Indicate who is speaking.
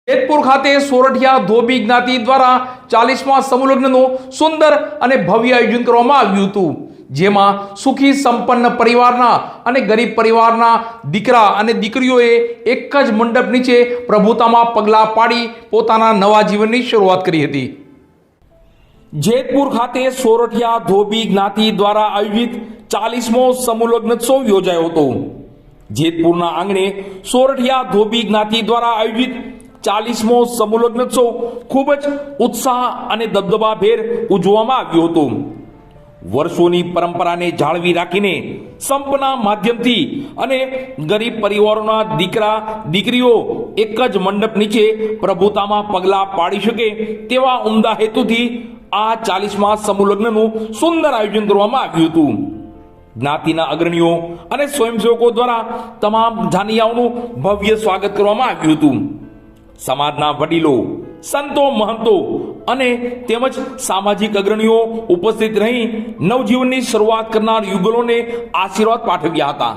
Speaker 1: જેતપુર ખાતે સોરઠિયા ધોબી જ્ઞાતિ દ્વારા 40મા સમૂહ લગ્નનું સુંદર અને ભવ્ય આયોજન કરવામાં આવ્યું હતું, જેમાં સુખી સંપન્ન પરિવારના અને ગરીબ પરિવારના દીકરા અને દીકરીઓએ એક જ મંડપ નીચે પ્રભુતામાં પગલાં પાડી પોતાના નવા જીવનની શરૂઆત કરી હતી. જેતપુર ખાતે સોરઠિયા ધોબી જ્ઞાતિ દ્વારા આયોજિત 40મો સમૂહ લગ્નોત્સવ યોજાયો હતો. જેતપુરના આંગણે સોરઠિયા ધોબી જ્ઞાતિ દ્વારા આયોજિત 40મો સમૂહ લગ્નોત્સવ ખૂબ જ ઉત્સાહ અને દબદબાભેર ઉજવવામાં આવ્યો હતો. વર્ષોની પરંપરાને જાળવી રાખીને સંપના માધ્યમથી અને ગરીબ પરિવારોના દીકરા દીકરીઓ એક જ મંડપ નીચે પ્રભુતામાં પગલાં પાડી શકે તેવા ઉમદા હેતુથી આ 40મા સમૂહ લગ્નનું સુંદર આયોજન કરવામાં આવ્યું હતું. જ્ઞાતિના અગ્રણીઓ અને સ્વયંસેવકો દ્વારા તમામ જાનિયાઓનું ભવ્ય સ્વાગત કરવામાં આવ્યું હતું. સમાજના વડીલો, સંતો, મહંતો અને તેમજ સામાજિક અગ્રણીઓ ઉપસ્થિત રહી નવજીવનની શરૂઆત કરનાર યુગલોને આશીર્વાદ પાઠવ્યા હતા.